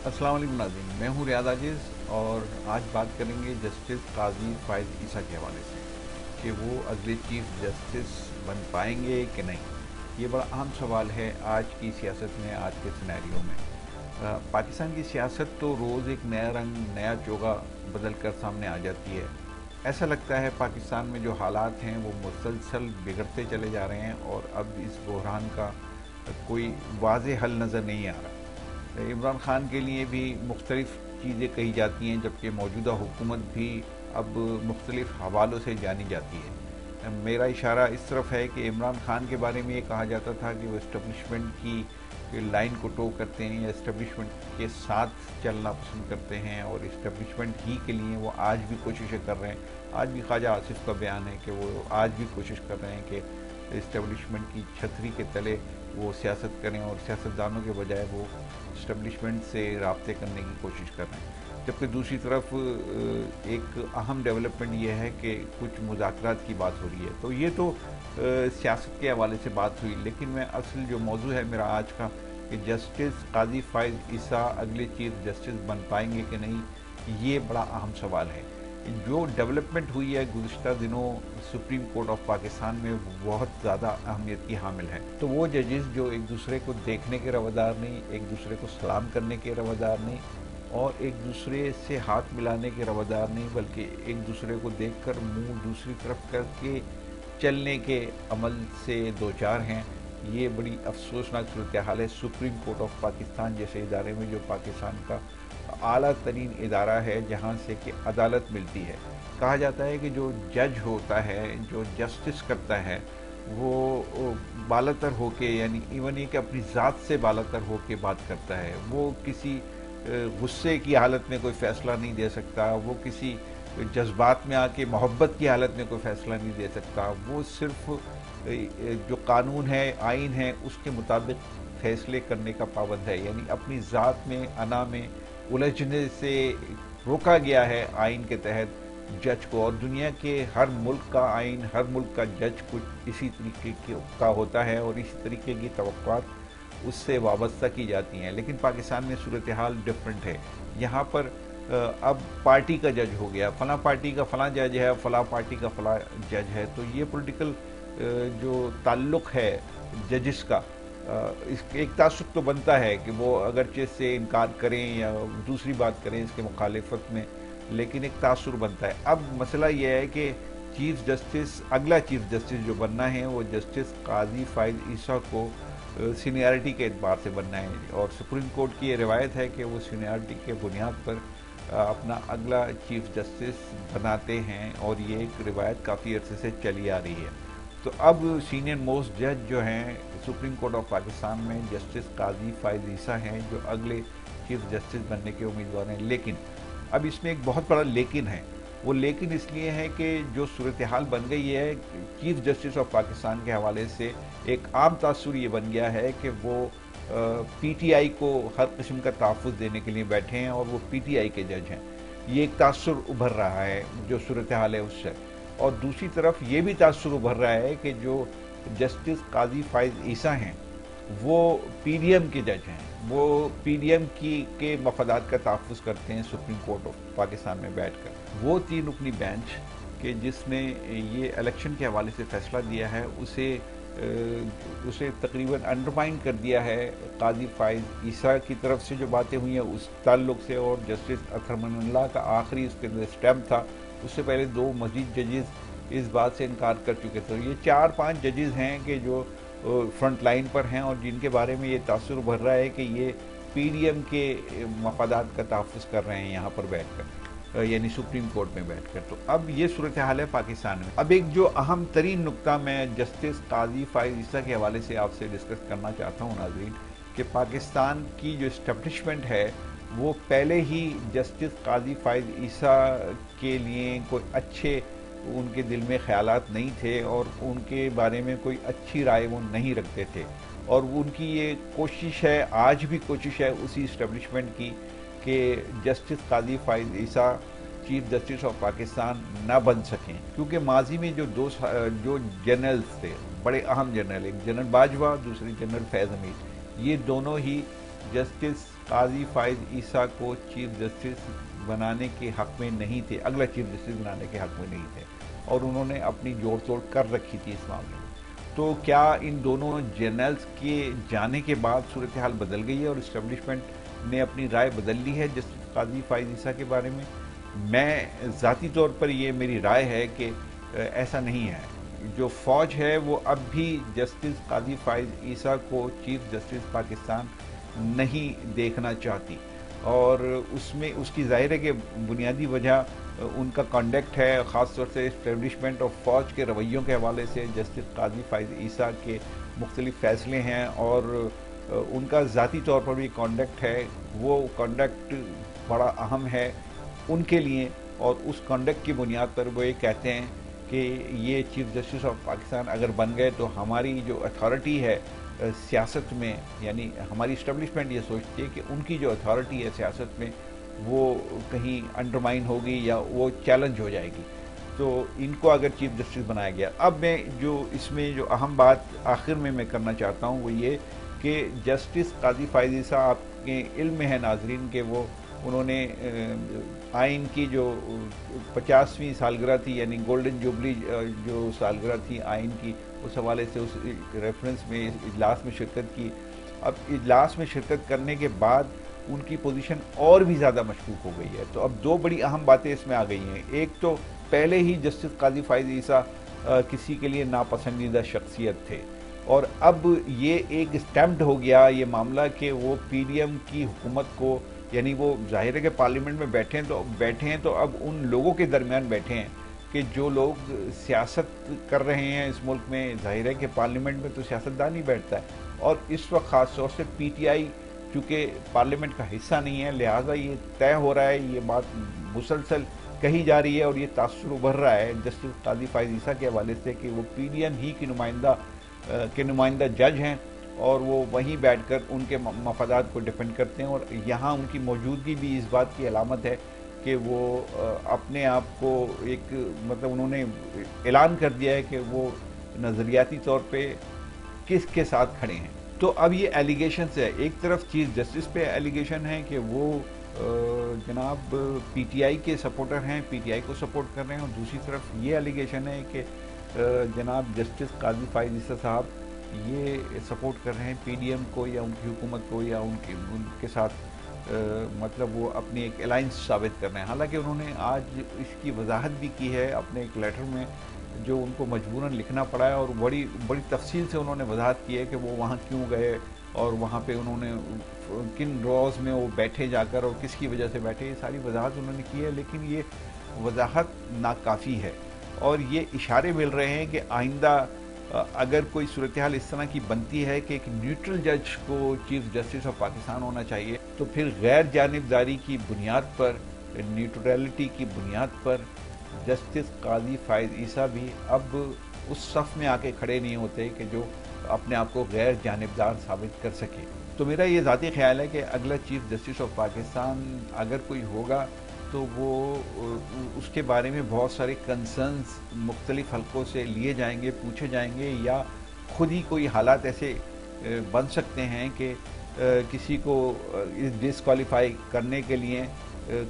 अस्सलाम वालेकुम नाज़रीन, मैं हूँ रियाद आजिज़ और आज बात करेंगे जस्टिस काजी फ़ाइज़ ईसा के हवाले से कि वो अगले चीफ जस्टिस बन पाएंगे कि नहीं। ये बड़ा अहम सवाल है आज की सियासत में, आज के सिनेरियो में। पाकिस्तान की सियासत तो रोज़ एक नया रंग, नया चोगा बदल कर सामने आ जाती है। ऐसा लगता है पाकिस्तान में जो हालात हैं वो मुसलसल बिगड़ते चले जा रहे हैं और अब इस बहरान का कोई वाज़ेह हल नज़र नहीं आ रहा। इमरान खान के लिए भी मुख्तलिफ़ चीज़ें कही जाती हैं, जबकि मौजूदा हुकूमत भी अब मुख्तलिफ़ हवालों से जानी जाती है। मेरा इशारा इस तरफ है कि इमरान खान के बारे में ये कहा जाता था कि वो इस्टबलिशमेंट की लाइन को टो करते हैं या इस्टबलिशमेंट के साथ चलना पसंद करते हैं और इस्टबलिशमेंट ही के लिए वो आज भी कोशिशें कर रहे हैं। आज भी ख्वाजा आसिफ का बयान है कि वो आज भी कोशिश कर रहे हैं कि इस्टबलिशमेंट की छतरी के तले वो सियासत करें और सियासतदानों के बजाय वो इस्टबलिशमेंट से रब्ते करने की कोशिश कर रहे हैं। जबकि दूसरी तरफ एक अहम डेवलपमेंट ये है कि कुछ मुज़ाकरात की बात हो रही है। तो ये तो सियासत के हवाले से बात हुई, लेकिन मैं असल जो मौजू है मेरा आज का कि जस्टिस काजी फ़ाइज़ ईसा अगले चीफ जस्टिस बन पाएंगे कि नहीं, ये बड़ा अहम सवाल है। जो डेवलपमेंट हुई है गुज़िश्ता दिनों सुप्रीम कोर्ट ऑफ पाकिस्तान में, वो बहुत ज़्यादा अहमियत की हामिल है। तो वो जजेस जो एक दूसरे को देखने के रवादार नहीं, एक दूसरे को सलाम करने के रवादार नहीं और एक दूसरे से हाथ मिलाने के रवादार नहीं, बल्कि एक दूसरे को देखकर मुंह दूसरी तरफ करके चलने के अमल से दो चार हैं, ये बड़ी अफसोसनाक सूरत हाल है। सुप्रीम कोर्ट ऑफ पाकिस्तान जैसे इदारे में, जो पाकिस्तान का आला तरीन इदारा है जहाँ से कि अदालत मिलती है, कहा जाता है कि जो जज होता है, जो जस्टिस करता है, वो बालातर होके, यानी इवन ये कि अपनी ज़ात से बालातर होके बात करता है। वो किसी गुस्से की हालत में कोई फ़ैसला नहीं दे सकता, वो किसी जज्बात में आके मोहब्बत की हालत में कोई फ़ैसला नहीं दे सकता। वो सिर्फ जो कानून है, आइन है, उसके मुताबिक फ़ैसले करने का पाबंद है। यानी अपनी ज़ात में, अना में उलझने से रोका गया है आइन के तहत जज को। और दुनिया के हर मुल्क का आइन, हर मुल्क का जज कुछ इसी तरीके का होता है और इसी तरीके की तवक्कुआत उससे वाबस्ता की जाती हैं। लेकिन पाकिस्तान में सूरत हाल डिफरेंट है। यहाँ पर अब पार्टी का जज हो गया, फलां पार्टी का फलां जज है, फलां पार्टी का फलां जज है। तो ये पॉलिटिकल जो ताल्लुक़ है जजिस का, इसके एक तासुब तो बनता है कि वो अगरचे इससे इनकार करें या दूसरी बात करें इसके मुखालिफत में, लेकिन एक तासुर बनता है। अब मसला ये है कि चीफ जस्टिस, अगला चीफ जस्टिस जो बनना है वो जस्टिस काजी फ़ाइज़ ईसा को सीनियरिटी के एतबार से बनना है और सुप्रीम कोर्ट की ये रिवायत है कि वो सीनियरिटी के बुनियाद पर अपना अगला चीफ जस्टिस बनाते हैं और ये एक रिवायत काफ़ी अरसे से चली आ रही है। तो अब सीनियर मोस्ट जज जो हैं सुप्रीम कोर्ट ऑफ पाकिस्तान में जस्टिस काजी फ़ाइज़ ईसा हैं, जो अगले चीफ जस्टिस बनने के उम्मीदवार हैं। लेकिन अब इसमें एक बहुत बड़ा लेकिन है। वो लेकिन इसलिए है कि जो सूरत हाल बन गई है चीफ जस्टिस ऑफ पाकिस्तान के हवाले से, एक आम तासुर ये बन गया है कि वो पीटीआई को हर किस्म का तहफ़्फ़ुज़ देने के लिए बैठे हैं और वो पीटीआई के जज हैं। ये एक तासुर उभर रहा है जो सूरत हाल है उससे। और दूसरी तरफ ये भी तासुर उभर रहा है कि जो जस्टिस काजी फ़ाइज़ ईसा हैं वो पीडीएम के जज हैं। वो पीडीएम के मफादात का तहफ़्फ़ुज़ करते हैं सुप्रीम कोर्ट ऑफ पाकिस्तान में बैठकर। वो 3 रुकनी बेंच के जिसने ये इलेक्शन के हवाले से फ़ैसला दिया है, उसे तकरीबन अंडरमाइन कर दिया है काजी फ़ाइज़ ईसा की तरफ से जो बातें हुई हैं उस ताल्लुक़ से। और जस्टिस अतहर मनल्लाह का आखिरी उसके अंदर स्टैम्प था। उससे पहले 2 मज़ीद जजेस इस बात से इनकार कर चुके थे। ये 4-5 जजेस हैं कि जो फ्रंट लाइन पर हैं और जिनके बारे में ये तासुर भर रहा है कि ये पीडीएम के मफादात का तहफ़्फ़ुज़ कर रहे हैं यहाँ पर बैठकर, यानी सुप्रीम कोर्ट में बैठकर। तो अब ये सूरत हाल है पाकिस्तान में। अब एक जो अहम तरीन नुक्ता मैं जस्टिस काजी फ़ाइज़ ईसा के हवाले से आपसे डिस्कस करना चाहता हूँ नाज़रीन, कि पाकिस्तान की जो इस्टबलिशमेंट है वो पहले ही जस्टिस काजी फ़ाइज़ ईसा के लिए कोई अच्छे उनके दिल में ख्यालात नहीं थे और उनके बारे में कोई अच्छी राय वो नहीं रखते थे। और उनकी ये कोशिश है, आज भी कोशिश है उसी इस्टबलिशमेंट की, कि justice Qazi Faez Isa chief justice of Pakistan ना बन सकें। क्योंकि माजी में जो जनरल्स थे, बड़े अहम जनरल, एक जनरल बाजवा, दूसरे जनरल फैज़ हमीद, ये दोनों ही जस्टिस काजी फाइज ईसा को चीफ जस्टिस बनाने के हक में नहीं थे, अगला चीफ जस्टिस बनाने के हक में नहीं थे, और उन्होंने अपनी जोड़ तोड़ कर रखी थी इस मामले में। तो क्या इन दोनों जर्नल्स के जाने के बाद सूरत हाल बदल गई है और इस्टेब्लिशमेंट ने अपनी राय बदल ली है जस्टिस काजी फाइज ईसा के बारे में? मैं ज़ाती तौर पर ये मेरी राय है कि ऐसा नहीं है। जो फ़ौज है वो अब भी जस्टिस काजी फाइज ईसा को चीफ जस्टिस पाकिस्तान नहीं देखना चाहती, और उसमें उसकी ज़ाहिर है कि बुनियादी वजह उनका कंडक्ट है, ख़ास तौर से इस्टेब्लिशमेंट और फ़ौज के रवैयों के हवाले से जस्टिस काजी फाइज ईसा के मुख्तलिफ फ़ैसले हैं, और उनका ज़ाती तौर पर भी कंडक्ट है, वो कंडक्ट बड़ा अहम है उनके लिए, और उस कंडक्ट की बुनियाद पर वो ये कहते हैं कि ये चीफ जस्टिस ऑफ पाकिस्तान अगर बन गए तो हमारी जो अथॉरिटी है सियासत में, यानी हमारी इस्टेब्लिशमेंट ये सोचती है कि उनकी जो अथॉरिटी है सियासत में वो कहीं अंडरमाइन होगी या वो चैलेंज हो जाएगी, तो इनको अगर चीफ जस्टिस बनाया गया। अब मैं जो इसमें जो अहम बात आखिर में मैं करना चाहता हूँ वो ये कि जस्टिस काजी फाइज ईसा आपके इल्म में है नाजरीन के वो उन्होंने आइन की जो 50वीं सालगिरह थी, यानी गोल्डन जुबली जो सालगिरह थी आइन की, उस हवाले से उस रेफरेंस में इजलास में शिरकत की। अब इजलास में शिरकत करने के बाद उनकी पोजीशन और भी ज़्यादा मशकूक हो गई है। तो अब दो बड़ी अहम बातें इसमें आ गई हैं। एक तो पहले ही जस्टिस काजी फाइज ईसा किसी के लिए नापसंदीदा शख्सियत थे, और अब ये एक स्टैम्प्ड हो गया ये मामला कि वो पीडीएम की हुकूमत को, यानी वो ज़ाहिर है कि पार्लियामेंट में बैठे हैं तो अब उन लोगों के दरमियान बैठे हैं कि जो लोग सियासत कर रहे हैं इस मुल्क में। ज़ाहिर है कि पार्लियामेंट में तो सियासतदान ही बैठता है, और इस वक्त ख़ास तौर से पीटीआई चूँकि पार्लियामेंट का हिस्सा नहीं है, लिहाजा ये तय हो रहा है, ये बात मुसलसल कही जा रही है और ये तासुर उभर रहा है जस्टिस काजी फाइज ईसा के हवाले से कि वो पीडीएम ही की नुमाइंदा जज हैं, और वो वहीं बैठकर उनके मफादात को डिफेंड करते हैं। और यहाँ उनकी मौजूदगी भी इस बात की अलामत है कि वो अपने आप को एक मतलब उन्होंने ऐलान कर दिया है कि वो नज़रियाती तौर पे किसके साथ खड़े हैं। तो अब ये एलिगेशंस है, एक तरफ चीफ जस्टिस पे एलिगेशन है कि वो जनाब पीटीआई के सपोर्टर हैं, पीटीआई को सपोर्ट कर रहे हैं, और दूसरी तरफ ये एलिगेशन है कि जनाब जस्टिस काजी फाइज ईसा साहब ये सपोर्ट कर रहे हैं पीडीएम को या उनकी हुकूमत को या उनके साथ मतलब वो अपनी एक अलाइंस साबित कर रहे हैं। हालांकि उन्होंने आज इसकी वजाहत भी की है अपने एक लेटर में जो उनको मजबूरन लिखना पड़ा है, और बड़ी बड़ी तफसील से उन्होंने वजाहत की है कि वो वहाँ क्यों गए और वहाँ पे उन्होंने किन रोज़ में वो बैठे जाकर और किसकी वजह से बैठे, ये सारी वजाहत उन्होंने की है। लेकिन ये वजाहत नाकाफ़ी है, और ये इशारे मिल रहे हैं कि आइंदा अगर कोई सूरत हाल इस तरह की बनती है कि एक न्यूट्रल जज को चीफ जस्टिस ऑफ पाकिस्तान होना चाहिए, तो फिर गैर जानिबदारी की बुनियाद पर, न्यूट्रलिटी की बुनियाद पर जस्टिस काजी फाइज ईसा भी अब उस सफ़ में आके खड़े नहीं होते कि जो अपने आप को गैर जानिबदार साबित कर सके। तो मेरा ये ज़ाती ख्याल है कि अगला चीफ जस्टिस ऑफ पाकिस्तान अगर कोई होगा तो वो उसके बारे में बहुत सारे कंसर्न्स मुख्तलिफ हलकों से लिए जाएंगे, पूछे जाएंगे, या खुद ही कोई हालात ऐसे बन सकते हैं कि किसी को डिसक्वालीफाई करने के लिए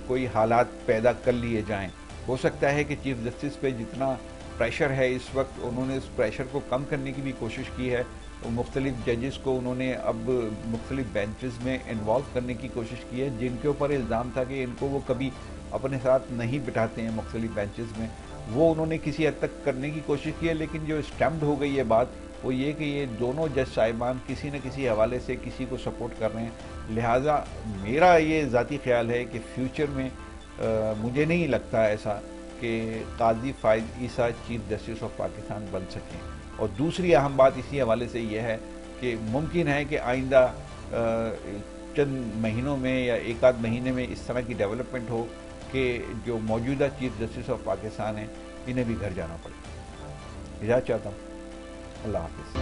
कोई हालात पैदा कर लिए जाएं। हो सकता है कि चीफ जस्टिस पे जितना प्रेशर है इस वक्त, उन्होंने उस प्रेशर को कम करने की भी कोशिश की है। मुख्तलिफ जजेस को उन्होंने अब मुख्तलिफ बेंचेस में इन्वॉल्व करने की कोशिश की है, जिनके ऊपर इल्ज़ाम था कि इनको वो कभी अपने साथ नहीं बिठाते हैं मुख्तलिफ बेंचेस में, वो उन्होंने किसी हद तक करने की कोशिश की है। लेकिन जो स्टैम्प्ड हो गई है बात वो ये कि ये दोनों जज साहिबान किसी न किसी हवाले से किसी को सपोर्ट कर रहे हैं। लिहाजा मेरा ये ज़ाती ख्याल है कि फ्यूचर में मुझे नहीं लगता ऐसा कि काजी फाइज ईसा चीफ जस्टिस ऑफ पाकिस्तान बन सकें। और दूसरी अहम बात इसी हवाले से यह है कि मुमकिन है कि आइंदा चंद महीनों में या एक आध महीने में इस तरह की डेवलपमेंट हो कि जो मौजूदा चीफ जस्टिस ऑफ पाकिस्तान हैं इन्हें भी घर जाना पड़े। इजाज़त चाहता हूँ। अल्लाह हाफ़िज़।